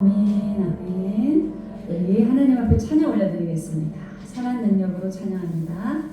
아멘. 우리 하나님 앞에 찬양 올려드리겠습니다. 선한 능력으로 찬양합니다.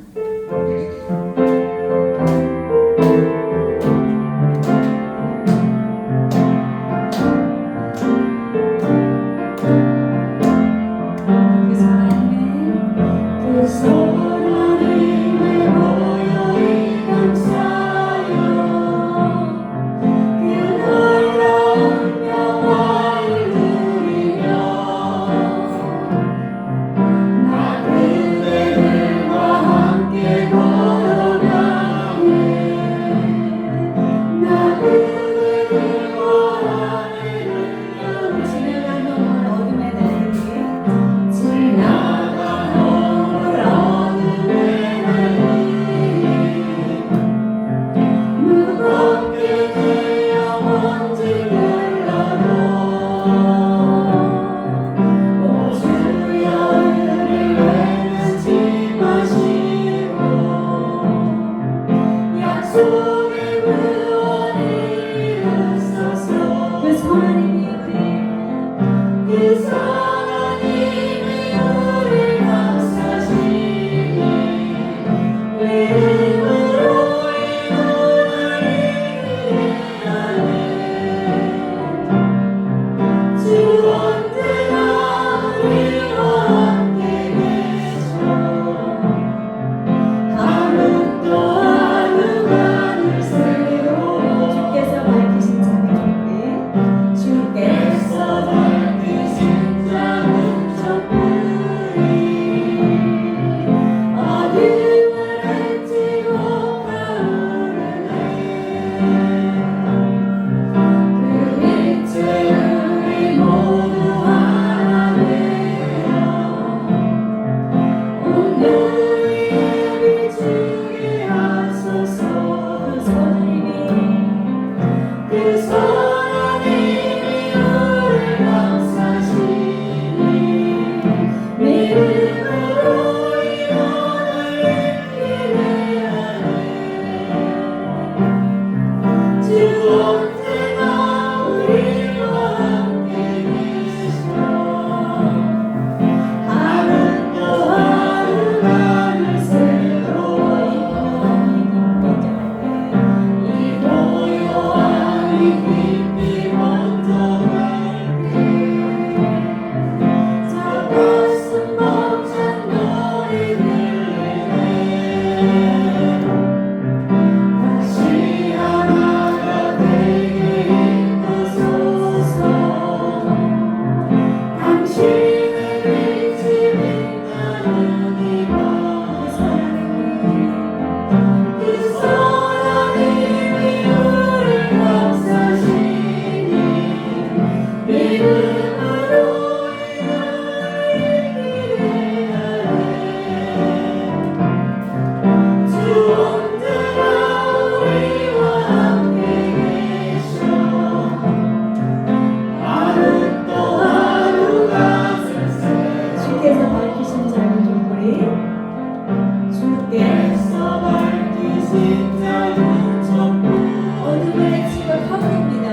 어둠을 지고 파울입니다.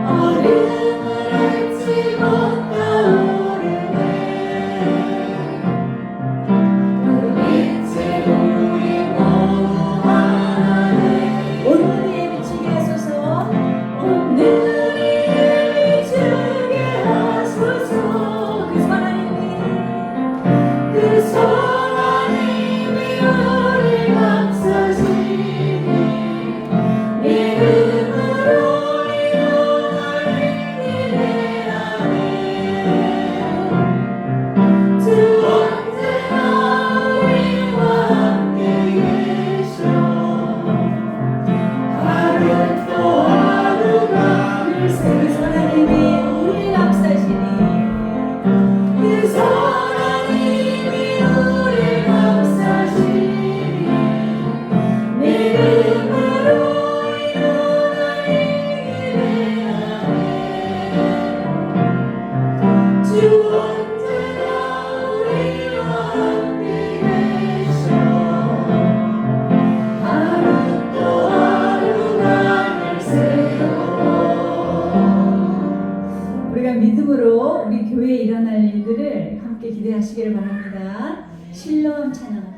어둠을 알지 앞으로 우리 교회에 일어날 일들을 함께 기대하시길 바랍니다. 실로암 찬양합니다.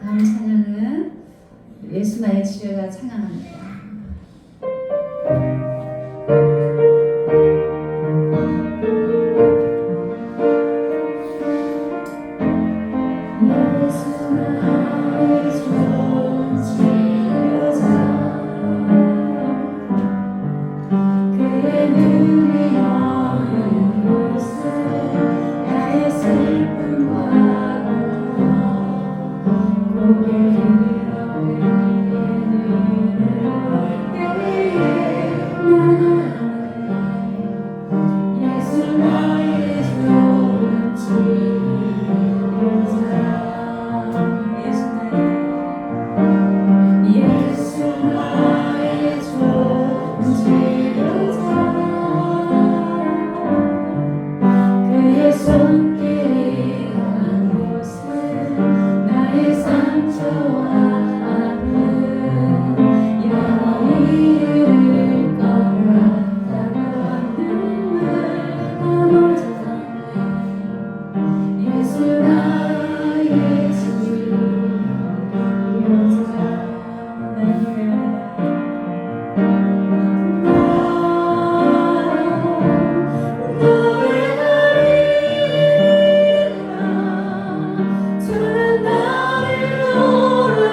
다음 찬양은 예수 나의 지혜가 찬양합니다. 주는 나를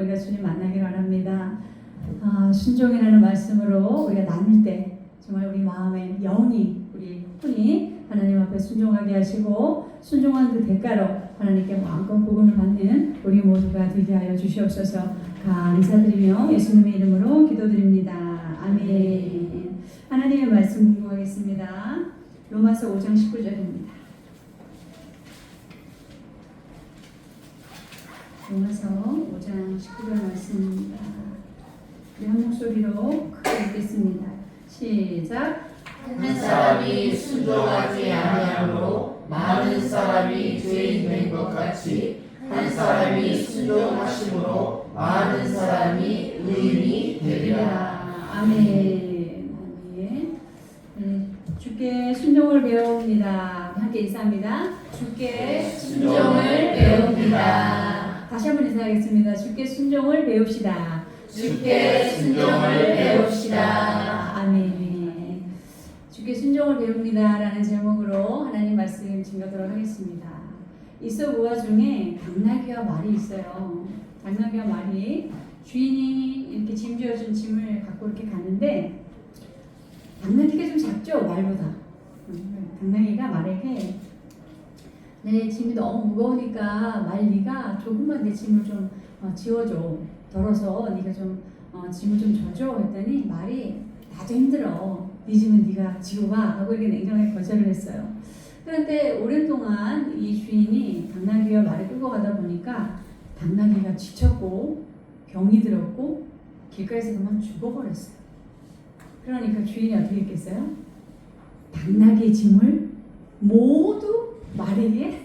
우리가 주님 만나기를 원합니다. 순종이라는 말씀으로 우리가 나눌 때 정말 우리 마음의 영이 우리 혼이 하나님 앞에 순종하게 하시고 순종한 그 대가로 하나님께 마음껏 복음을 받는 우리 모두가 되게 하여 주시옵소서. 감사드리며 예수님의 이름으로 기도드립니다. 아멘. 하나님의 말씀 공부하겠습니다. 로마서 5장 19절입니다. 로마서 5장 19절 말씀입니다. 우리 한 목소리로 크게 읽겠습니다. 시작. 한 사람이 순종하지 아니함으로 많은 사람이 죄인 된 것 같이 한 사람이 순종하심으로 많은 사람이 의인이 되리라. 아멘. 주께 순종을 배웁니다. 함께 인사합니다. 주께 순종을 배웁니다. 다시 한번 인사하겠습니다. 주께 순종을 배웁시다. 주께 순종을 배웁시다. 아멘. 주께 순종을 배웁니다라는 제목으로 하나님 말씀 증거하도록 하겠습니다. 이솝우화 중에 당나귀와 말이 있어요. 당나귀와 말이 주인이 이렇게 짐 주어준 짐을 갖고 이렇게 가는데 당나귀가 좀 작죠, 말보다. 당나귀가 말에게 내 짐이 너무 무거우니까 말 네가 조금만 내 짐을 좀 지워줘. 덜어서 네가 좀 짐을 좀 져줘 했더니 말이 나도 힘들어. 네 짐은 네가 지고 가 하고 이렇게 냉정하게 거절을 했어요. 그런데 오랜 동안 이 주인이 당나귀와 말을 끌고 가다 보니까 당나귀가 지쳤고 병이 들었고 길가에서 그만 죽어버렸어요. 그러니까 주인이 어떻게 했겠어요? 당나귀 짐을 모두 말에게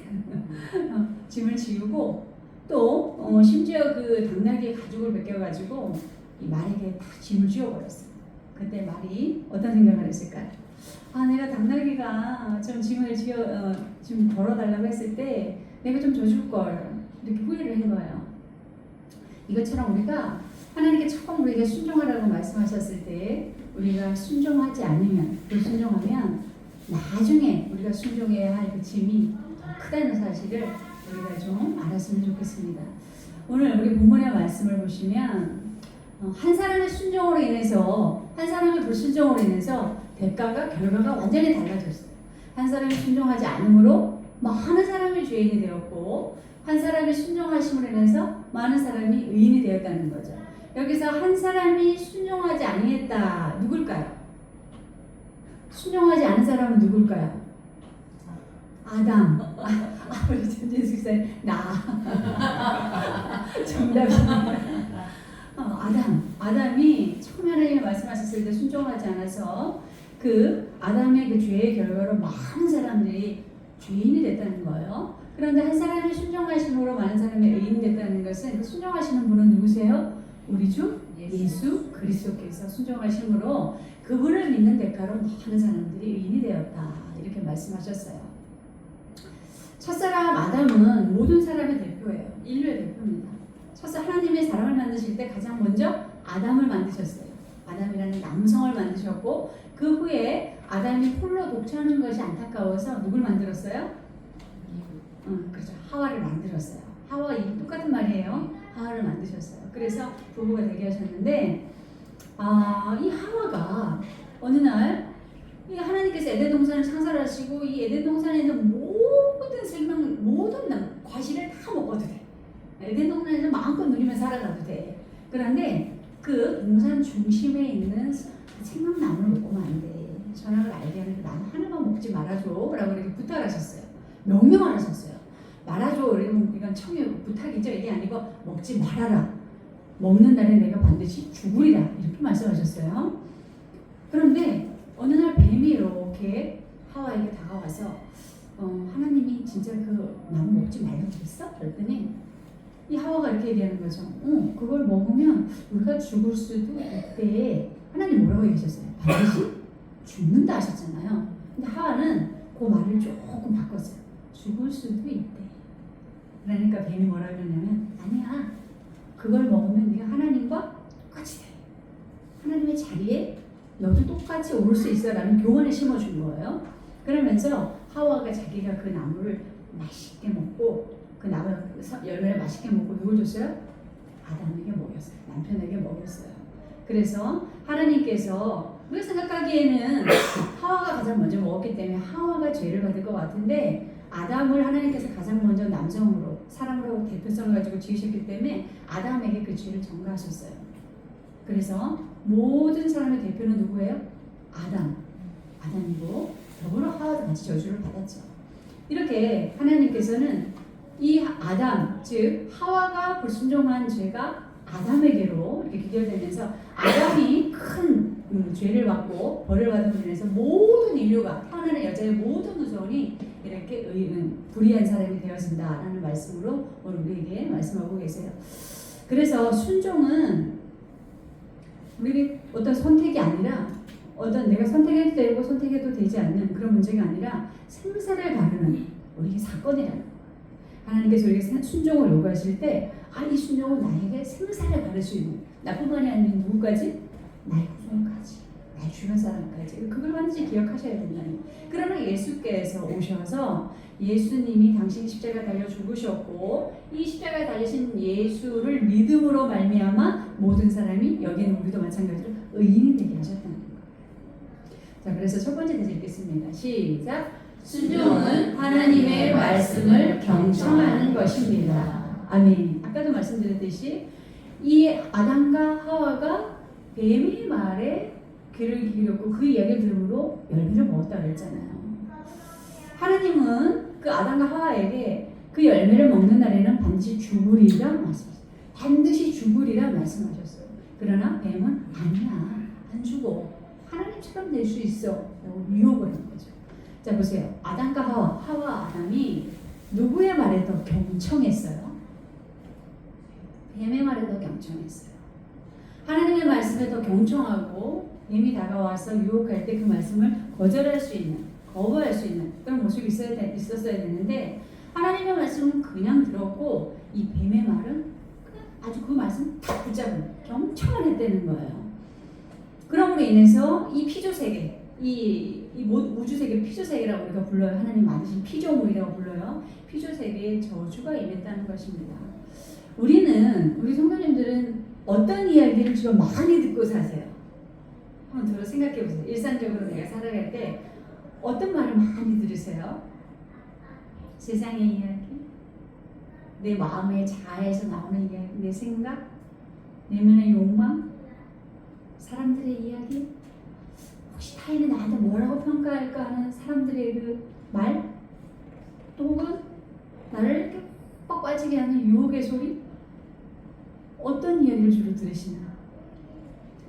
짐을 지우고 또 심지어 그 당나귀의 가죽을 벗겨가지고 이 말에게 다 짐을 지워버렸어요. 그때 말이 어떤 생각을 했을까요? 내가 당나귀가 좀 짐을 좀 덜어달라고 했을 때 내가 좀 져줄 걸 이렇게 후회를 한 거예요. 이것처럼 우리가 하나님께 처음 우리에게 순종하라고 말씀하셨을 때 우리가 순종하지 않으면 불순종하면 나중에 우리가 순종해야 할 그 짐이 더 크다는 사실을 우리가 좀 알았으면 좋겠습니다. 오늘 우리 본문의 말씀을 보시면 한 사람의 순종으로 인해서 한 사람의 불순종으로 인해서 대가가 결과가 완전히 달라졌어요. 한 사람이 순종하지 않으므로 많은 사람이 죄인이 되었고 한 사람이 순종하심으로 인해서 많은 사람이 의인이 되었다는 거죠. 여기서 한 사람이 순종하지 아니했다. 누굴까요? 순종하지 않은 사람은 누굴까요? 아담. 우리 전진숙 목사님 정답입니다. 아담이 처음에 하나님이 말씀하셨을 때 순종하지 않아서 그 아담의 그 죄의 결과로 많은 사람들이 죄인이 됐다는 거예요. 그런데 한 사람이 순종하심으로 많은 사람이 의인이 됐다는 것은 그 순종하시는 분은 누구세요? 우리 주 예수 그리스도께서 순종하심으로 그분을 믿는 대가로 많은 사람들이 의인이 되었다. 이렇게 말씀하셨어요. 첫사람 아담은 모든 사람의 대표예요. 인류의 대표입니다. 하나님의 사람을 만드실 때 가장 먼저 아담을 만드셨어요. 아담이라는 남성을 만드셨고 그 후에 아담이 홀로 독처하는 것이 안타까워서 누굴 만들었어요? 그렇죠. 하와를 만들었어요. 하와 똑같은 말이에요. 하와를 만드셨어요. 그래서 부부가 되게 하셨는데 이 하와가 어느 날 이 하나님께서 에덴 동산을 창설하시고 이 에덴 동산에 있는 모든 과실을 다 먹어도 돼. 에덴 동산에서 마음껏 누리면서 살아가도 돼. 그런데 그 동산 중심에 있는 생명나무를 먹으면 안 돼. 전학을 알게 하는 그 나무 하나만 먹지 말아줘 라고 이렇게 부탁을 하셨어요. 명령을 하셨어요. 말아줘. 이건 청유 부탁이죠. 이게 아니고 먹지 말아라. 먹는 날에 내가 반드시 죽으리라. 이렇게 말씀하셨어요. 그런데 어느 날 뱀이 이렇게 하와에게 다가와서 하나님이 진짜 그 나무 먹지 말라고 그랬어? 그랬더니 이 하와가 이렇게 얘기하는 거죠. 그걸 먹으면 우리가 죽을 수도 있대. 하나님 뭐라고 얘기하셨어요? 반드시 죽는다 하셨잖아요. 근데 하와는 그 말을 조금 바꿨어요. 죽을 수도 있대. 그러니까 뱀이 뭐라고 그러냐면 아니야. 그걸 먹으면 네가 하나님과 똑같이 돼. 하나님의 자리에 너도 똑같이 오를 수 있어 라는 교훈을 심어준 거예요. 그러면서 하와가 자기가 그 나무를 맛있게 먹고 그 나무 열매를 맛있게 먹고 누굴 줬어요? 아담에게 먹였어요. 남편에게 먹였어요. 그래서 하나님께서 우리가 생각하기에는 하와가 가장 먼저 먹었기 때문에 하와가 죄를 받을 것 같은데 아담을 하나님께서 가장 먼저 남성으로 사람으로 대표성을 가지고 지으셨기 때문에 아담에게 그 죄를 전가하셨어요. 그래서 모든 사람의 대표는 누구예요? 아담이고 더불어 하와도 같이 저주를 받았죠. 이렇게 하나님께서는 이 아담, 즉 하와가 불순종한 죄가 아담에게로 이렇게 귀결되면서 아담이 큰 죄를 받고 벌을 받음으로 인해서 모든 인류가 태어나는 여자의 모든 후손이 이렇게 불의한 사람이 되어진다라는 말씀으로 오늘 우리에게 말씀하고 계세요. 그래서 순종은 우리 어떤 선택이 아니라 어떤 내가 선택해도 되고 선택해도 되지 않는 그런 문제가 아니라 생사를 가르는 우리에게 사건이라는 거예요. 하나님께서 우리에게 순종을 요구하실 때 이 순종은 나에게 생사를 가를 수 있는 나뿐만이 아니라 누구까지? 나의 후손까지, 나의 주변 사람까지 그걸 반드시 기억하셔야 된다는 거예요. 그러나 예수께서 오셔서 예수님이 당신 십자가에 달려 죽으셨고 이 십자가에 달리신 예수를 믿음으로 말미암아 모든 사람이 여기는 우리도 마찬가지로 의인이 되게 하셨다는 거예요. 자, 그래서 첫 번째 대사 읽겠습니다. 시작. 순종은 하나님의 말씀을 경청하는 것입니다. 아멘. 아까도 말씀드렸듯이 이 아담과 하와가 뱀의 말에 귀를 기울였고 그 이야기를 들음으로 열매를 먹었다고 그랬잖아요. 하나님은 그 아담과 하와에게 그 열매를 먹는 날에는 반드시 죽으리라 말씀하셨어요. 반드시 죽으리라 말씀하셨어요. 그러나 뱀은 아니야, 안 죽어. 하나님처럼 될 수 있어 라고 유혹을 한 거죠. 자, 보세요. 아담과 하와 아담이 누구의 말에 더 경청했어요? 뱀의 말에 더 경청했어요. 하나님의 말씀에 더 경청하고 뱀이 다가와서 유혹할 때 그 말씀을 거절할 수 있는, 거부할 수 있는 그런 모습이 있었어야 되는데 하나님의 말씀은 그냥 들었고 이 뱀의 말은 그냥 아주 그 말씀 다 붙잡은 경청을 했다는 거예요. 그럼으로 인해서 이 피조세계, 이 우주세계 피조세계라고 우리가 불러요. 하나님 만드신 피조물이라고 불러요. 피조세계에 저주가 임했다는 것입니다. 우리 성도님들은 어떤 이야기를 지금 많이 듣고 사세요? 한번 생각해 보세요. 일상적으로 내가 살아갈 때 어떤 말을 많이 들으세요? 세상의 이야기? 내 마음의 자아에서 나오는 이야기? 내 생각? 내면의 욕망? 사람들의 이야기? 혹시 타인이 나한테 뭐라고 평가할까 하는 사람들의 그 말? 혹은 나를 이렇게 뻑 빠지게 하는 유혹의 소리? 어떤 이야기를 주로 들으시나?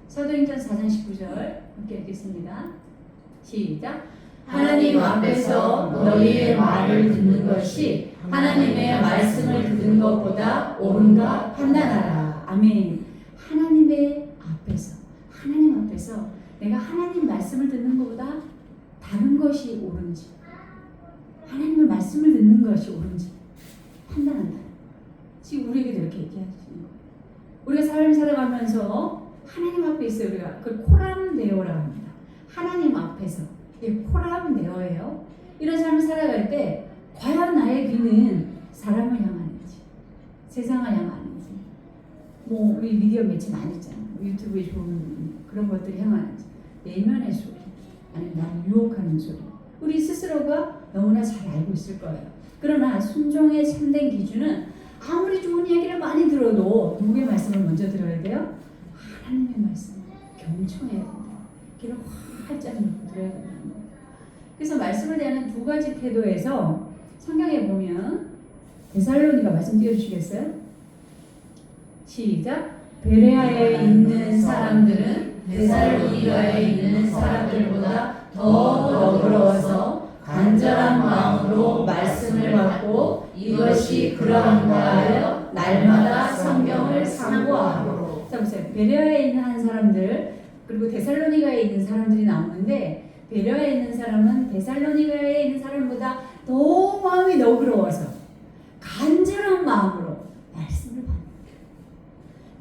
사도행전 4장 19절 함께 읽겠습니다. 시작. 하나님 앞에서 너희의 말을 듣는 것이 하나님의 말씀을 듣는 것보다 옳은가 판단하라. 아멘. 하나님 앞에서 내가 하나님 말씀을 듣는 것보다 다른 것이 옳은지, 하나님의 말씀을 듣는 것이 옳은지 판단한다. 지금 우리에게도 이렇게 얘기하시는 거예요. 우리가 삶을 살아가면서 하나님 앞에 있어요. 우리가 그 코람네오라고 합니다. 하나님 앞에서 이게 코람네오예요. 이런 삶을 살아갈 때 과연 나의 귀는 사람을 향하는지, 세상을 향하는지, 우리 미디어 매체 많이 있잖아요. 유튜브에 좋은 그런 것들이 향하는지, 내면의 소리, 아니면 나를 유혹하는 소리, 우리 스스로가 너무나 잘 알고 있을 거예요. 그러나 순종의 참된 기준은 아무리 좋은 이야기를 많이 들어도 누구의 말씀을 먼저 들어야 돼요? 하나님의 말씀을 경청해야 된다. 귀를 활짝 열고 들어야 된다. 그래서 말씀을 대하는 두 가지 태도에서 성경에 보면 데살로니가 말씀 띄워주시겠어요? 시작. 베레아에 있는 사람들은 데살로니가에 있는 사람들보다 더 너그러워서 간절한 마음으로 말씀을 받고 이것이 그러한가 하여 날마다 성경을 상고하고. 자, 보세요. 베레아에 있는 한 사람들 그리고 데살로니가에 있는 사람들이 나오는데 베레아에 있는 사람은 데살로니가에 있는 사람보다 더 마음이 너그러워서 간절한 마음으로 말씀을 받는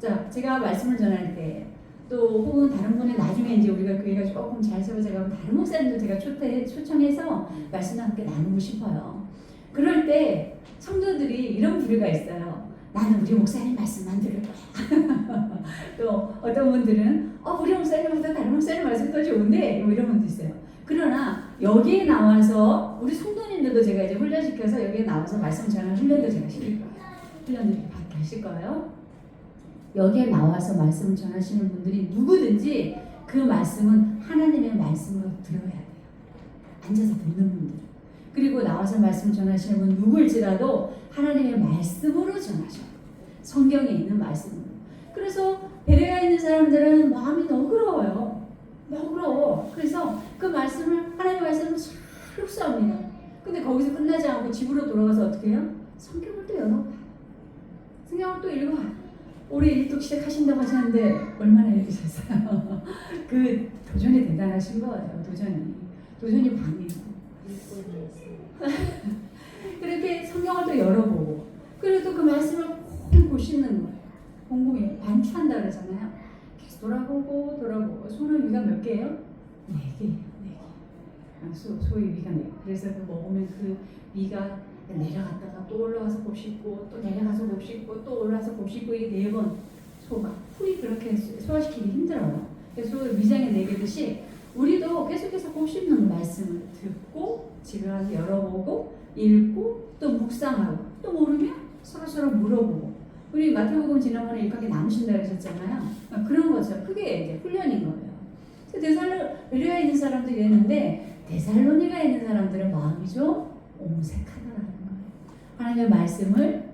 거예요. 자, 제가 말씀을 전할 때 또 혹은 다른 분이 나중에 이제 우리가 교회가 조금 잘 세워져가면 다른 목사님도 제가 초청해서 말씀을 함께 나누고 싶어요. 그럴 때 성도들이 이런 부류가 있어요. 나는 우리 목사님 말씀만 들을 거야. 어떤 분들은 우리 목사님보다 다른 목사님 말씀 더 좋은데 뭐 이런 분도 있어요. 그러나 여기에 나와서 우리 성도님들도 제가 이제 훈련시켜서 여기에 나와서 말씀 전하는 훈련도 제가 시킬 거예요. 훈련도 이렇게 받게 하실 거예요. 여기에 나와서 말씀을 전하시는 분들이 누구든지 그 말씀은 하나님의 말씀으로 들어야 돼요. 앉아서 듣는 분들. 그리고 나와서 말씀 전하시는 분 누굴지라도 하나님의 말씀으로 전하셔요. 성경에 있는 말씀으로. 그래서 베레아에 있는 사람들은 마음이 너그러워요. 너그러워. 그래서 그 말씀을 하나님의 말씀을 잘 흡수합니다. 근데 거기서 끝나지 않고 집으로 돌아가서 어떻게 해요? 성경을 또 열어봐. 성경을 또 읽어봐. 올해 일독 시작하신다고 하셨는데 얼마나 읽으셨어요? 그 도전이 대단하신 거예요. 도전이 방이에요. 그렇게 성경을 또 열어보고 그리고 또 그 말씀을 꼭 보시는 거예요. 공공이 반추한다 그러잖아요. 계속 돌아보고 손은 위가 몇 개예요? 4개예요. 4개. 소위 위가 4개. 그래서 그 먹으면 그 위가 내려갔다가 또 올라와서 곱씹고 또 내려가서 곱씹고 또 올라와서 곱씹고 이게 4번 소가 풀이 그렇게 소화시키기 힘들어요. 그래서 위장에 4개듯이 우리도 계속해서 곱씹는 말씀을 듣고 집에 가서 열어보고 읽고 또 묵상하고 또 모르면 서로 물어보고 우리 마태복음 지난번에 읽하게 나누신다 그러셨잖아요. 그런 거죠. 그게 이제 훈련인 거예요. 베레아에 있는 사람들이 이랬는데 데살로니가에 있는 사람들은 마음이 좀 오색하다라는 거예요. 하나님의 말씀을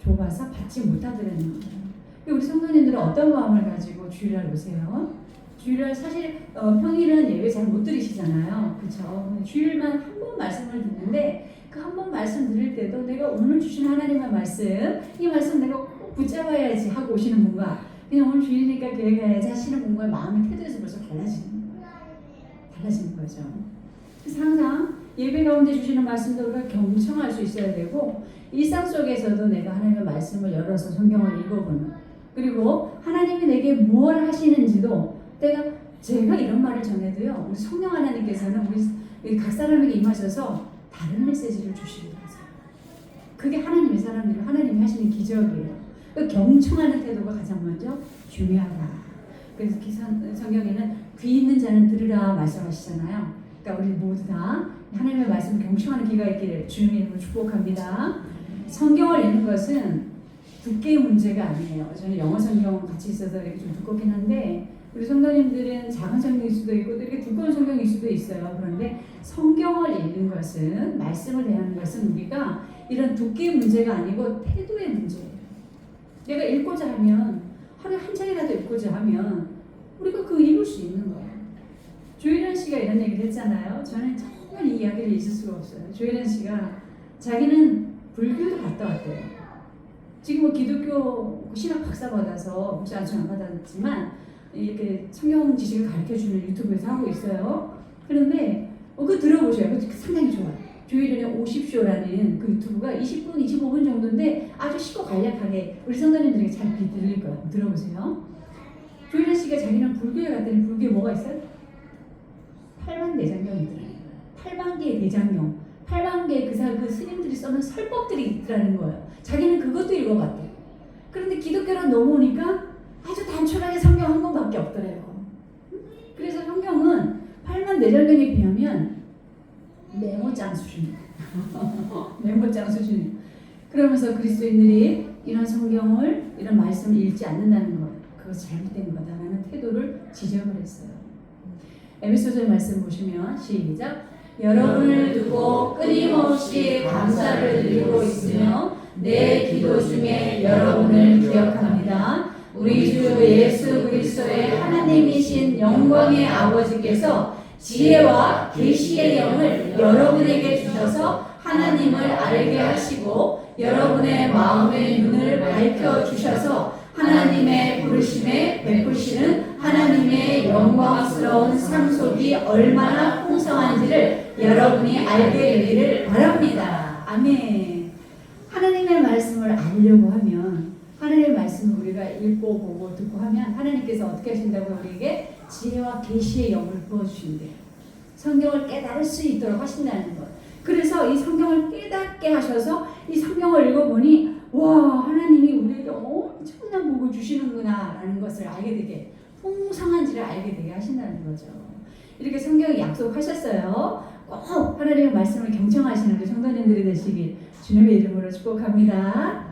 좁아서 받지 못하더라는 거예요. 우리 성도님들은 어떤 마음을 가지고 주일날 오세요? 주일날 사실 평일은 예배 잘 못 들으시잖아요. 그렇죠? 주일만 한 번 말씀을 듣는데 그 한 번 말씀 들을 때도 내가 오늘 주신 하나님의 말씀 이 말씀 내가 꼭 붙잡아야지 하고 오시는 분과 그냥 오늘 주일이니까 교회 가야지 하시는 분과의 마음의 태도에서 벌써 달라지는 거죠. 그래서 항상 예배 가운데 주시는 말씀도 우리가 경청할 수 있어야 되고 일상 속에서도 내가 하나님의 말씀을 열어서 성경을 읽어보는 그리고 하나님이 내게 무엇을 하시는지도 제가 이런 말을 전해도요. 우리 성령 하나님께서는 우리 각 사람에게 임하셔서 다른 메시지를 주시기도 하세요. 그게 하나님의 사람들이 하나님이 하시는 기적이에요. 그 경청하는 태도가 가장 먼저 중요하다. 그래서 성경에는 귀 있는 자는 들으라 말씀하시잖아요. 그러니까 우리 모두 다 하나님의 말씀 경청하는 귀가 있기를 주님의 이름으로 축복합니다. 성경을 읽는 것은 두께의 문제가 아니에요. 저는 영어 성경 같이 있어서 이렇게 좀 두껍긴 한데 우리 성도님들은 작은 성경일 수도 있고 또 이렇게 두꺼운 성경일 수도 있어요. 그런데 성경을 읽는 것은 말씀을 대하는 것은 우리가 이런 두께의 문제가 아니고 태도의 문제예요. 내가 읽고자 하면 하루에 한 장이라도 읽고자 하면 우리가 그거 읽을 수 있는 거예요. 조혜련 씨가 이런 얘기를 했잖아요. 저는 정말 이 이야기를 잊을 수가 없어요. 조혜련 씨가 자기는 불교도 갔다 왔대요. 지금 뭐 기독교 신학 박사 받아서 혹시 아직 안 받았지만 이렇게 성경 지식을 가르쳐주는 유튜브에서 하고 있어요. 그런데 그거 들어보셔요. 그거 상당히 좋아요. 조혜련의 50쇼라는 그 유튜브가 20분, 25분 정도인데 아주 쉽고 간략하게 우리 성도님들에게 잘 들릴 거예요. 들어보세요. 조혜련 씨가 자기는 불교에 갔더니 불교에 뭐가 있어요? 8만 대장경이 있더라고요. 8만 개의 대장경, 8만 개의 그 스님들이 써놓은 설법들이 있더라는 거예요. 자기는 그것도 읽어봤대요. 그런데 기독교로 넘어오니까 아주 단촐하게 성경 한 권밖에 없더래요. 그래서 성경은 8만 대장경에 비하면 메모장 수준이에요. 메모장 수준이에요. 그러면서 그리스도인들이 이런 성경을, 이런 말씀을 읽지 않는다는 것, 그거 잘못된 거다라는 태도를 지적을 했어요. 에베소서 말씀 보시면 시작. 여러분을 두고 끊임없이 감사를 드리고 있으며 내 기도 중에 여러분을 기억합니다. 우리 주 예수 그리스도의 하나님이신 영광의 아버지께서 지혜와 계시의 영을 여러분에게 주셔서 하나님을 알게 하시고 여러분의 마음의 눈을 밝혀 주셔서 하나님의 부르심에 베푸시는 하나님의 영광스러운 상속이 얼마나 풍성한지를 여러분이 알게 되기를 바랍니다. 아멘. 하나님의 말씀을 알려고 하면 하나님의 말씀을 우리가 읽고 보고 듣고 하면 하나님께서 어떻게 하신다고 우리에게 지혜와 계시의 영을 부어주신대요. 성경을 깨달을 수 있도록 하신다는 것. 그래서 이 성경을 깨닫게 하셔서 이 성경을 읽어보니 와, 하나님이 우리에게 엄청난 복을 주시는구나 라는 것을 알게 되게, 풍성한지를 알게 되게 하신다는 거죠. 이렇게 성경이 약속하셨어요. 꼭 하나님의 말씀을 경청하시는 우리 성도님들이 되시길 주님의 이름으로 축복합니다.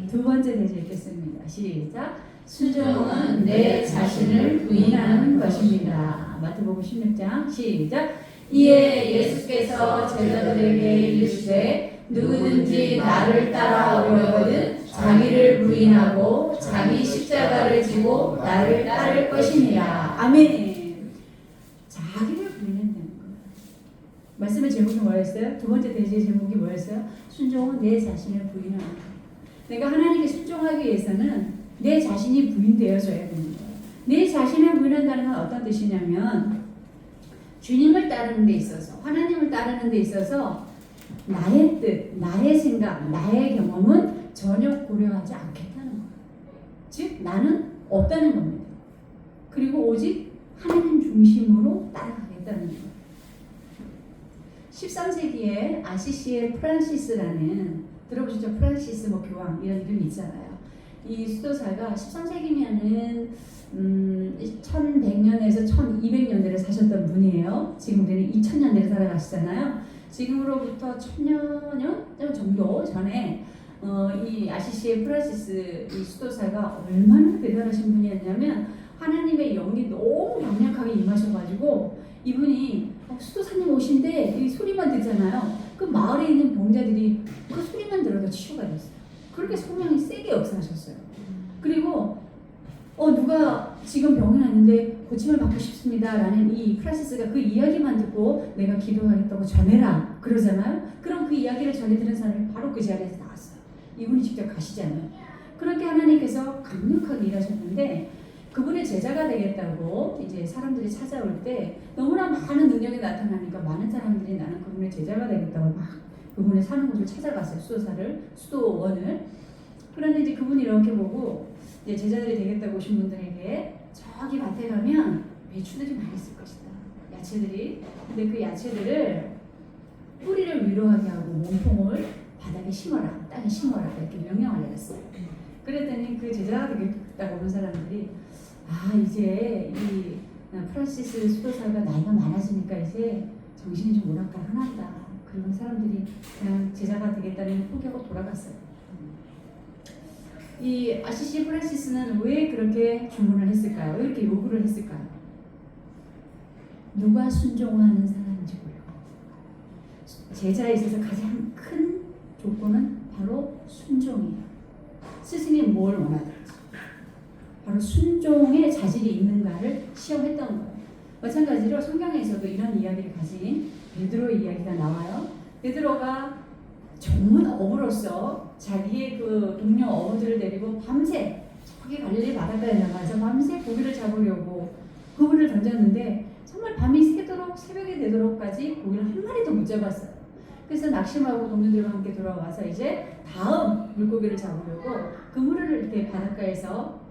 두 번째 대제 읽겠습니다. 시작. 순종은 내 자신을 부인하는 것입니다. 마태복음 16장 시작. 이에 예수께서 제자들에게 이르시되 누구든지 나를 따라오려거든 자기를 부인하고 자기 십자가를 지고 나를 따를 것이니라. 아멘. 자기를 부인한다는 거예요. 말씀의 제목이 뭐였어요? 두 번째 대제의 제목이 뭐였어요? 순종은 내 자신을 부인하는 거예요. 내가 하나님께 순종하기 위해서는 내 자신이 부인되어져야 되는 거예요. 내 자신을 부인한다는 건 어떤 뜻이냐면, 주님을 따르는 데 있어서, 하나님을 따르는 데 있어서 나의 뜻, 나의 생각, 나의 경험은 전혀 고려하지 않겠다는 거예요. 즉 나는 없다는 겁니다. 그리고 오직 하나님 중심으로 따라가겠다는 거예요. 13세기에 아시시의 프란시스라는, 들어보셨죠? 프란시스 뭐 교황 이런 이름이 있잖아요. 이 수도사가 13세기면은 1100년에서 1200년대를 사셨던 분이에요. 지금 우리는 2000년대를 살아가시잖아요. 지금으로부터 1000년 정도 전에 이 아시시의 프란시스 이 수도사가 얼마나 대단하신 분이었냐면, 하나님의 영이 너무 강력하게 임하셔가지고 이분이 수도사님 오신데 이 소리만 듣잖아요. 그 마을에 있는 병자들이 그 소리만 들어도 치유가 됐어요. 그렇게 성령이 세게 역사하셨어요. 그리고 누가 지금 병이 났는데 고침을 받고 싶습니다 라는 이 프란시스가 그 이야기만 듣고 내가 기도하겠다고 전해라 그러잖아요. 그럼 그 이야기를 전해 들은 사람이 바로 그 자리에서 나왔어요. 이분이 직접 가시잖아요. 그렇게 하나님께서 강력하게 일하셨는데, 그분의 제자가 되겠다고 이제 사람들이 찾아올 때 너무나 많은 능력이 나타나니까 많은 사람들이 나는 그분의 제자가 되겠다고 막 그분의 사는 곳을 찾아갔어요. 수도원을. 그런데 이제 그분이 이렇게 보고, 이제 제자들이 되겠다고 오신 분들에게 저기 밭에 가면 배추들이 많이 있을 것이다. 야채들이. 근데 그 야채들을 뿌리를 위로하게 하고 몸통을 바닥에 심어라. 땅에 심어라. 이렇게 명령을 내렸어요. 그랬더니 그 제자가 되겠다고 온 사람들이, 이제 이 프란시스 수도사가 나이가 많아지니까 이제 정신이 좀 오락가락한다. 그런 사람들이 그냥 제자가 되겠다는 포기하고 돌아갔어요. 이 아시시 프란시스는 왜 그렇게 주문을 했을까요? 왜 이렇게 요구를 했을까요? 누가 순종하는 사람인지 몰라요. 제자에 있어서 가장 큰 조건은 바로 순종이에요. 스승이 뭘 원하든지 바로 순종의 자질이 있는가를 시험했던 거예요. 마찬가지로 성경에서도 이런 이야기를 가진 베드로의 이야기가 나와요. 베드로가 정말 어부로서 자기의 그 동료 어부들을 데리고 밤새 저기 갈릴리 바닷가에 나가서 밤새 고기를 잡으려고 그물을 던졌는데 정말 밤이 새도록, 새벽이 되도록까지 고기를 한 마리도 못 잡았어요. 그래서 낙심하고 동료들과 함께 돌아와서 이제 다음 물고기를 잡으려고 그물을 이렇게 바닷가에서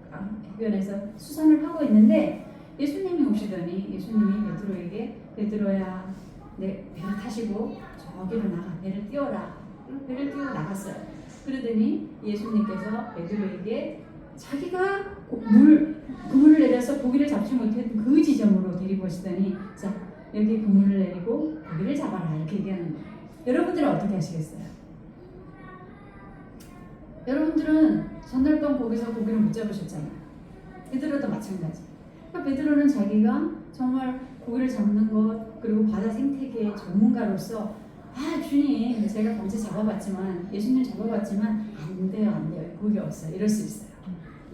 해변에서 수선을 하고 있는데, 예수님이 오시더니 예수님이 베드로에게, 베드로야 내 배를 타시고 저기로 나가, 배를 띄워라. 배를 띄워 나갔어요. 그러더니 예수님께서 베드로에게 자기가 그물을 내려서 고기를 잡지 못했던 그 지점으로 데리고 오시더니, 자 여기 그물을 내리고 고기를 잡아라 이렇게 얘기하는 거예요. 여러분들은 어떻게 하시겠어요? 여러분들은 전날 밤 거기서 고기를 못 잡으셨잖아요. 베드로도 마찬가지. 그러니까 베드로는 자기가 정말 고기를 잡는 것, 그리고 바다 생태계의 전문가로서 주님 제가 밤새 잡아봤지만, 예수님 잡아봤지만 안 돼요 고기 없어요. 이럴 수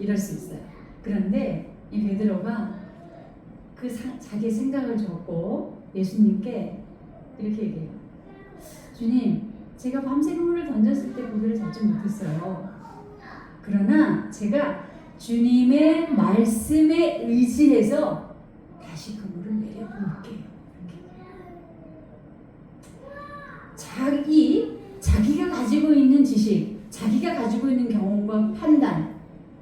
있어요. 그런데 이 베드로가 그 자기의 생각을 적고 예수님께 이렇게 얘기해요. 주님, 제가 밤새 그물을 던졌을 때 고기를 잡지 못했어요. 그러나 제가 주님의 말씀에 의지해서 다시 그물을 내려볼게요. 자기가 가지고 있는 지식, 자기가 가지고 있는 경험과 판단,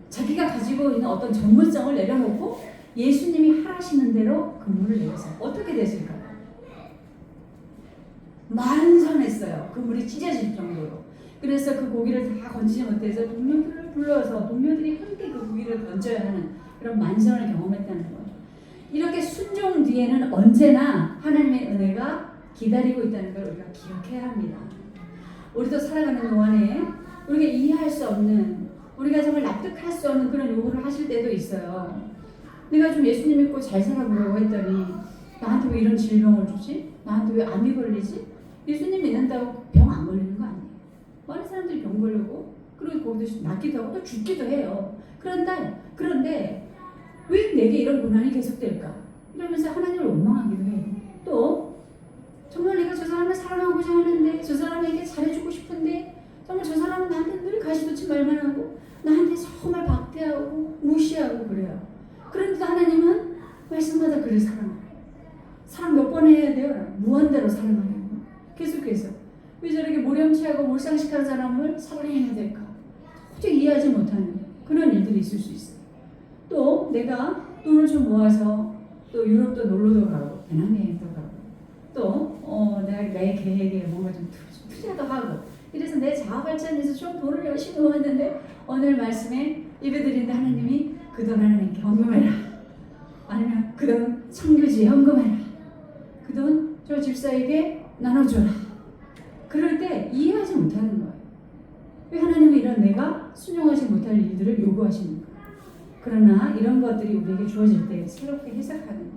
자기가 가지고 있는 어떤 전문성을 내려놓고 예수님이 하라시는 대로 그물을 내렸어요. 어떻게 됐을까요? 만선했어요. 그물이 찢어질 정도로. 그래서 그 고기를 다 건지지 못해서 동료들을 불러서 동료들이 함께 그 고기를 건져야 하는 그런 만성을 경험했다는 거예요. 이렇게 순종 뒤에는 언제나 하나님의 은혜가 기다리고 있다는 걸 우리가 기억해야 합니다. 우리도 살아가는 동안에 우리가 이해할 수 없는, 우리가 정말 납득할 수 없는 그런 요구를 하실 때도 있어요. 내가 좀 예수님 믿고 잘 살아보려고 했더니 나한테 왜 이런 질병을 주지? 나한테 왜 암이 걸리지? 예수님 믿는다고 병 안 걸리는 거 아니에요. 많은 사람들이 병 걸리고 그리고 거기서 낫기도 하고 또 죽기도 해요. 그런데 왜 내게 이런 고난이 계속될까? 이러면서 하나님을 원망하기도 해요. 또 정말 내가 저 사람을 사랑하고자 하는데, 저 사람에게 잘해주고 싶은데 정말 저 사람은 나한테 늘 가시돋친 말만 하고 나한테 정말 박대하고 무시하고 그래요. 그런데도 하나님은 말씀마다 그를 사랑해요. 사랑 몇 번 해야 돼요? 무한대로 사랑하는 거. 계속해서 왜 저렇게 모렴치하고 몰상식한 사람을 사랑해야 될까? 도저히 이해하지 못하는 그런 일들이 있을 수 있어요. 또 내가 돈을 좀 모아서 또 유럽도 놀러도 가고 배낭여행도 가고 또 나의 계획에 뭔가 좀 투자도 하고 이래서 내 자아 발전에서 좀 돈을 열심히 모았는데 오늘 말씀에 예배드리는데 하나님이 그 돈 하나님께 헌금해라, 아니면 그 돈 선교지에 헌금해라, 그 돈 저 집사에게 나눠줘라. 그럴 때 이해하지 못하는 거예요. 왜 하나님은 이런 내가 순종하지 못할 일들을 요구하시는 거예요. 그러나 이런 것들이 우리에게 주어질 때 새롭게 해석하는 거예요.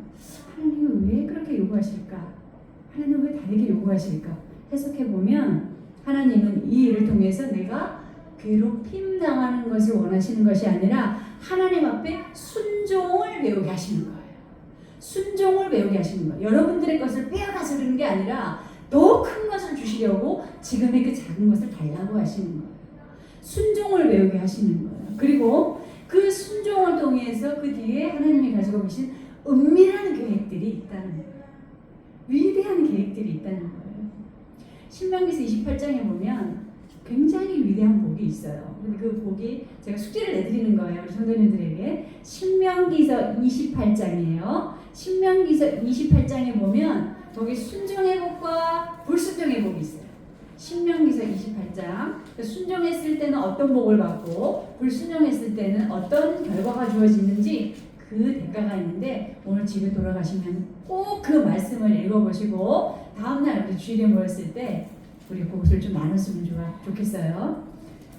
하나님은 왜 그렇게 요구하실까? 하나님은 왜 다르게 요구하실까? 해석해보면 하나님은 이 일을 통해서 내가 괴롭힘 당하는 것을 원하시는 것이 아니라 하나님 앞에 순종을 배우게 하시는 거예요. 순종을 배우게 하시는 거예요. 여러분들의 것을 빼앗아서 그런 게 아니라 더 큰 것을 주시려고 지금의 그 작은 것을 달라고 하시는 거예요. 순종을 배우게 하시는 거예요. 그리고 그 순종을 통해서 그 뒤에 하나님이 가지고 계신 은밀한 계획들이 있다는 거예요. 위대한 계획들이 있다는 거예요. 신명기서 28장에 보면 굉장히 위대한 복이 있어요. 근데 그 복이 제가 숙제를 내드리는 거예요. 우리 성도님들에게. 신명기서 28장이에요. 신명기서 28장에 보면 거기 순종의 복과 불순종의 복이 있어요. 신명기서 28장. 순종했을 때는 어떤 복을 받고 불순종했을 때는 어떤 결과가 주어지는지 그 대가가 있는데 오늘 집에 돌아가시면 꼭 그 말씀을 읽어보시고 다음날 우리 주일에 모였을 때 우리 그것을 좀 나눴으면 좋겠어요.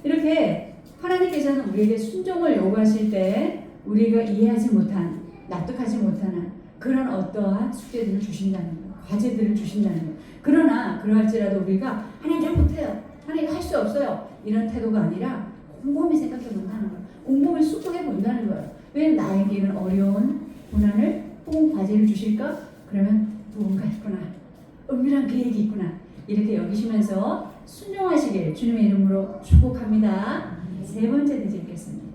이렇게 하나님께서는 우리에게 순종을 요구하실 때 우리가 이해하지 못한, 납득하지 못하는 그런 어떠한 숙제들을 주신다는 거예요. 과제들을 주신다는 거예요. 그러나 그러할지라도 우리가 하나님 잘 못해요, 하나님 할 수 없어요, 이런 태도가 아니라 곰곰이 생각해 본다는 거예요. 곰곰이 숙고해 본다는 거예요. 왜 나에게 이런 어려운 고난을 혹은 과제를 주실까? 그러면 무언가 있구나, 은밀한 계획이 있구나, 이렇게 여기시면서 순종하시길 주님의 이름으로 축복합니다. 세 번째 되짚겠습니다.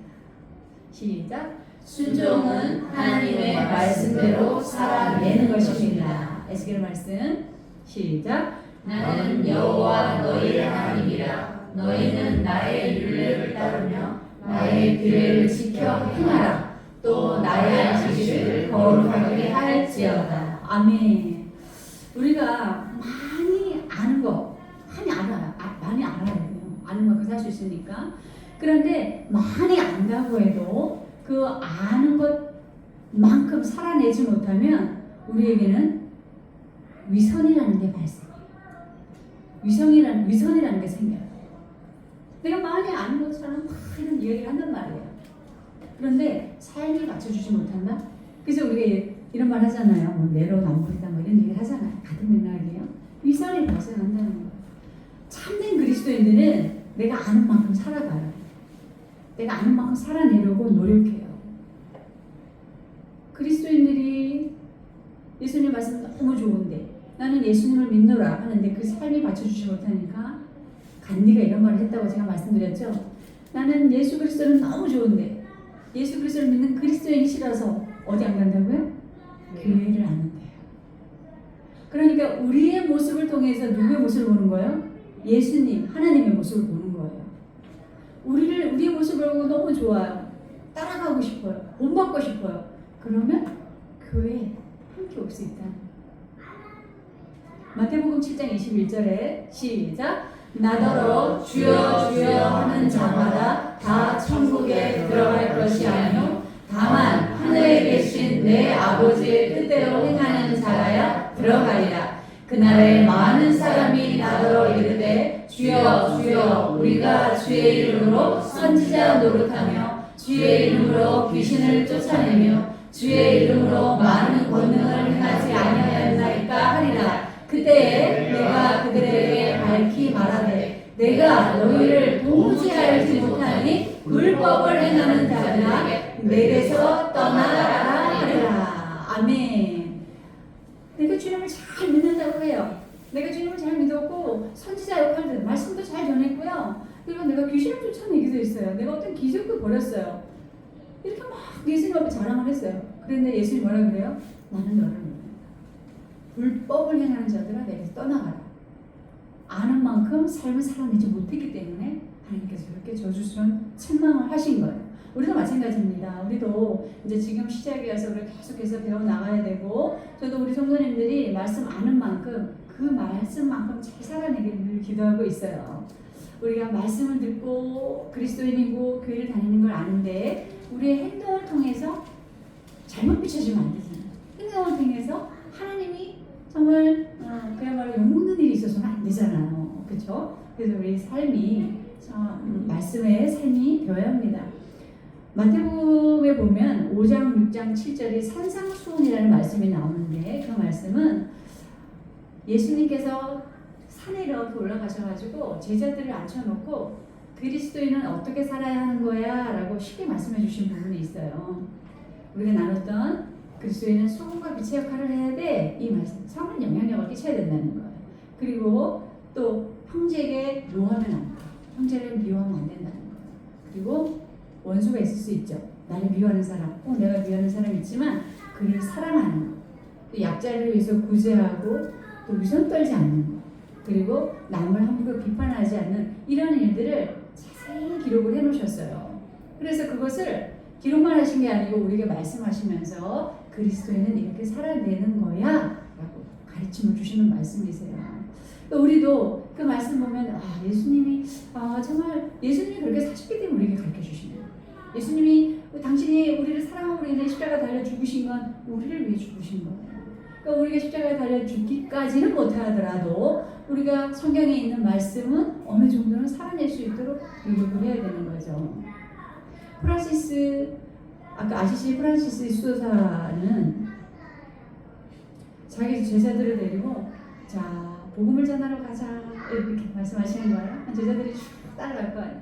시작. 순종은 하나님의 말씀대로 살아내는 것입니다. 에스겔 말씀 시작. 나는 여호와 너희의 하나님이라. 너희는 나의 율례를 따르며 나의 규례를 지켜 행하라. 또 나의 지시를 거룩하게 할지어다. 아멘. 우리가 많이 아는 거 많이 알아요. 많이 알아요. 아는 만큼 살 수 있으니까. 그런데 많이 안다고 해도 그 아는 것만큼 살아내지 못하면 우리에게는 위선이라는 게 발생해요. 위선이라는 게 생겨요. 내가 많이 아는 것처럼 막 이런 이야기를 한단 말이에요. 그런데 삶이 맞춰주지 못한다? 그래서 우리가 이런 말 하잖아요. 뭐 내로남불이다 뭐 이런 얘기를 하잖아요. 같은 맥락이에요. 위선이 발생한다는 거예요. 참된 그리스도인들은 내가 아는 만큼 살아가요. 내가 아는 만큼 살아내려고 노력해요. 그리스도인들이 예수님 말씀 너무 좋은데 나는 예수님을 믿노라 하는데 그 삶이 받쳐주지 못하니까 간디가 이런 말을 했다고 제가 말씀드렸죠. 나는 예수 그리스도는 너무 좋은데 예수 그리스도를 믿는 그리스도인이 싫어서 어디 안 간다고요? 교회를 안 온대요. 그러니까 우리의 모습을 통해서 누구의 모습을 보는 거예요? 예수님, 하나님의 모습을 보는 거예요. 우리의 모습을 보고 너무 좋아요. 따라가고 싶어요. 본받고 싶어요. 그러면 교회에 함께 올 수 있다. 마태복음 7장 21절에 시작. 나더러 주여 주여 하는 자마다 다 천국에 들어갈 것이 아니요 다만 하늘에 계신 내 아버지의 뜻대로 행하는 자라야 들어가리라. 그날에 많은 사람이 나더러 이르되 주여 주여 우리가 주의 이름으로 선지자 노릇하며 주의 이름으로 귀신을 쫓아내며 주의 이름으로 많은 권능을 행하지 아니하였나이까 하리라. 그때에 내가 그들에게 밝히 말하되 내가 너희를 도무지 알지 못하니 불법을 행하는 자들아 내게서 떠나가라 하리라. 아멘. 내가 주님을 잘 믿는다고 해요. 내가 주님을 잘 믿었고 선지자 역할도 말씀도 잘 전했고요. 그리고 내가 귀신을 쫓아내기도 했어요. 내가 어떤 기적도 벌였어요. 이렇게 막 예수님 앞에 자랑을 했어요. 그런데 예수님 뭐라 그래요? 나는 너를 모른다. 불법을 행하는 자들아 내게서 떠나가라. 아는 만큼 삶을 살아내지 못했기 때문에 하나님께서 이렇게 저주스러운 책망을 하신 거예요. 우리도 마찬가지입니다. 우리도 이제 지금 시작이어서 우리 계속해서 배워나가야 되고 저도 우리 성도님들이 말씀 아는 만큼 그 말씀만큼 잘 살아내기를 기도하고 있어요. 우리가 말씀을 듣고 그리스도인이고 교회를 다니는 걸 아는데 우리의 행동을 통해서 잘못 비춰지면 안 되잖아요. 행동을 통해서 하나님이 정말 그야말로 욕먹는 일이 있어서는 안 되잖아요. 그렇죠? 그래서 우리 삶이 말씀의 삶이 되어야 합니다. 마태복음에 보면 5장, 6장, 7절에 산상수훈이라는 말씀이 나오는데 그 말씀은 예수님께서 산에 이렇게 올라가셔가지고 제자들을 앉혀놓고 그리스도인은 어떻게 살아야 하는 거야? 라고 쉽게 말씀해 주신 부분이 있어요. 우리가 나눴던 그리스도인은 소금과 빛의 역할을 해야 돼. 이 말씀. 선한 영향력을 끼쳐야 된다는 거예요. 그리고 또 형제에게 노하면 안 돼. 형제를 미워하면 안 된다는 거예요. 그리고 원수가 있을 수 있죠. 나를 미워하는 사람, 내가 미워하는 사람이 있지만 그를 사랑하는 거. 또 약자를 위해서 구제하고 또 위선 떨지 않는 거. 그리고 남을 함부로 비판하지 않는 이런 일들을 자세히 기록을 해놓으셨어요. 그래서 그것을 기록만 하신 게 아니고 우리에게 말씀하시면서 그리스도인은 이렇게 살아내는 거야 라고 가르침을 주시는 말씀이세요. 우리도 그 말씀 보면 예수님이 정말 예수님이 그렇게 사셨기 때문에 우리에게 가르쳐 주시는 거예요. 예수님이 당신이 우리를 사랑함으로 인해 십자가 달려 죽으신 건 우리를 위해 죽으신 거예요. 그러니까 우리가 십자가에 달려 죽기까지는 못하더라도 우리가 성경에 있는 말씀은 어느 정도는 살아낼 수 있도록 노력을 해야 되는 거죠. 아까 아시시 프란시스 수도사는 자기 제자들을 데리고 자 복음을 전하러 가자 이렇게 말씀하시는 거예요. 제자들이 쭉 따라갈 거예요.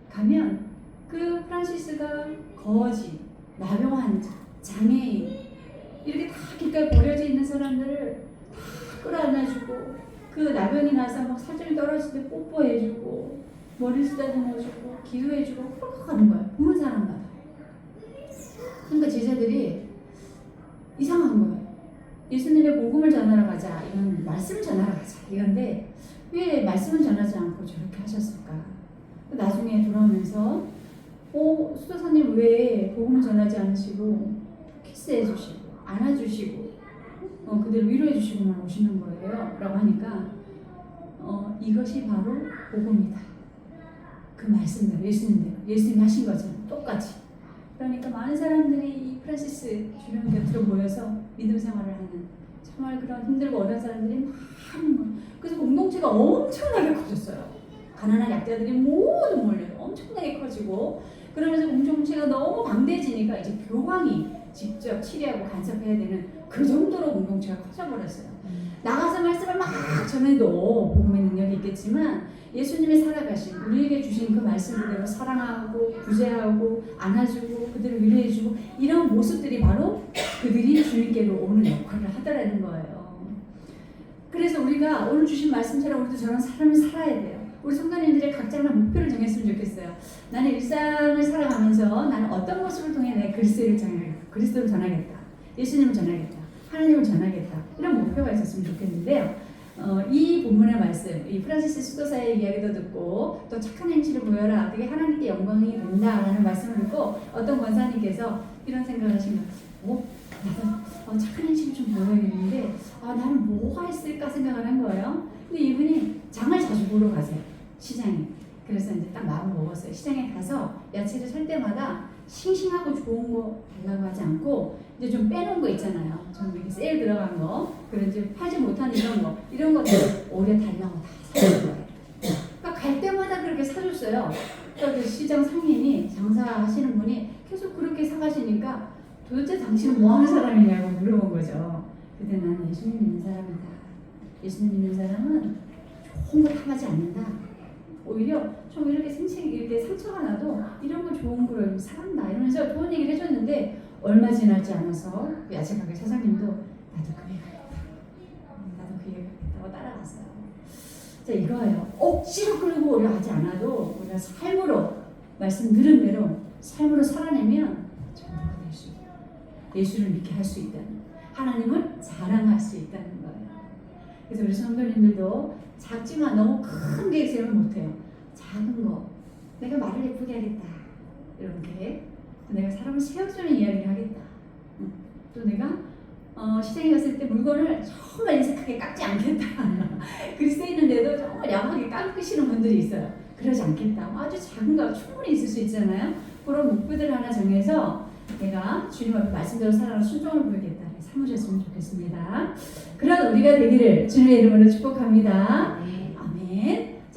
가면 그 프란시스가 거지, 나병환자, 장애인 이렇게 다 길가에 버려져 있는 사람들을 다 끌어안아주고 그 나병이 나서 막 살점이 떨어질 때 뽀뽀해주고 머리 쓰다듬어주고 기도해주고 그렇게 가는 거예요. 보는 사람마다. 그러니까 제자들이 이상한 거예요. 예수님의 복음을 전하러 가자. 이건 말씀을 전하러 가자. 이건데 왜 말씀을 전하지 않고 저렇게 하셨을까? 나중에 돌아오면서 수도사님 왜 복음을 전하지 않으시고 키스해 주시고 안아주시고 그대로 위로해 주시고만 오시는 거예요. 라고 하니까 이것이 바로 복음이다. 그 말씀대로 예수님이 하신 것처럼 똑같이. 그러니까 많은 사람들이 이 프란시스 주변 곁으로 모여서 믿음 생활을 하는 정말 그런 힘들고 어려운 사람들이 많은 거예요. 그래서 공동체가 엄청나게 커졌어요. 가난한 약자들이 모두 몰려요. 엄청나게 커지고 그러면서 공동체가 너무 방대해지니까 이제 교황이 직접 치료하고 간섭해야 되는 그 정도로 공동체가 커져버렸어요. 나가서 말씀을 막 전해도 복음의 능력이 있겠지만 예수님이 살아가신 우리에게 주신 그 말씀 그대로 사랑하고 구제하고 안아주고 그들을 위로해주고 이런 모습들이 바로 그들이 주님께로 오는 역할을 하더라는 거예요. 그래서 우리가 오늘 주신 말씀처럼 우리도 저런 삶을 살아야 돼요. 우리 성도님들의 각자 하나 목표를 정했으면 좋겠어요. 나는 일상을 살아가면서 나는 어떤 모습을 통해 내 그리스도를 전하겠다. 예수님을 전하겠다. 하나님을 전하겠다. 이런 목표가 있었으면 좋겠는데요. 이 본문의 말씀, 이 프란시스 수도사의 이야기도 듣고 또 착한 행실을 보여라. 그게 하나님께 영광이 된다라는 말씀을 듣고 어떤 권사님께서 이런 생각을 하신 거예요. 나도 착한 행실을 좀 보여야겠는데 나는 뭐가 있을까 생각을 한 거예요. 근데 이분이 장을 자주 보러 가세요. 시장에. 그래서 이제 딱 마음 먹었어요. 시장에 가서 야채를 살 때마다 싱싱하고 좋은 거 달라고 하지 않고 이제 좀 빼놓은 거 있잖아요. 좀 이렇게 세일 들어간 거, 그런 이제 팔지 못한 이런 것들 오래 달라고 다 사는 거예요. 그러니까 갈 때마다 그렇게 사줬어요. 그러니까 그 시장 상인이 장사하시는 분이 계속 그렇게 사가시니까 도대체 당신은 뭐 하는 사람이냐고 물어본 거죠. 근데 나는 예수님 믿는 사람이다. 예수님 믿는 사람은 좋은 거 탐하지 않는다. 오히려 좀 이렇게 이렇게 상처가 나도 이런 거 좋은 거를 사간다 이러면서 좋은 얘기를 해줬는데 얼마 지나지 않아서 그 야채 가게 사장님도 나도 그 회 가겠다. 나도 그 회 가겠다고 따라갔어요. 자 이거예요. 억지로 끌고 오려 하지 않아도 우리가 삶으로 말씀 들은 대로 삶으로 살아내면 전부가 될 수 있다. 예수를 믿게 할 수 있다는 하나님을 자랑할 수 있다는 거예요. 그래서 우리 성도님들도 작지만 너무 큰 계획 세우면 못해요. 작은 거 내가 말을 예쁘게 하겠다 이런 계획, 또 내가 사람을 세워주는 이야기를 하겠다, 또 내가 시장에 갔을 때 물건을 정말 인색하게 깎지 않겠다 글이 쓰이는데도 정말 야하게 깎으시는 분들이 있어요. 그러지 않겠다. 아주 작은 거 충분히 있을 수 있잖아요. 그런 목표들을 하나 정해서 내가 주님 앞에 말씀대로 살아가 순종을 보이겠다 삼으셨으면 좋겠습니다. 그런 우리가 되기를 주님의 이름으로 축복합니다.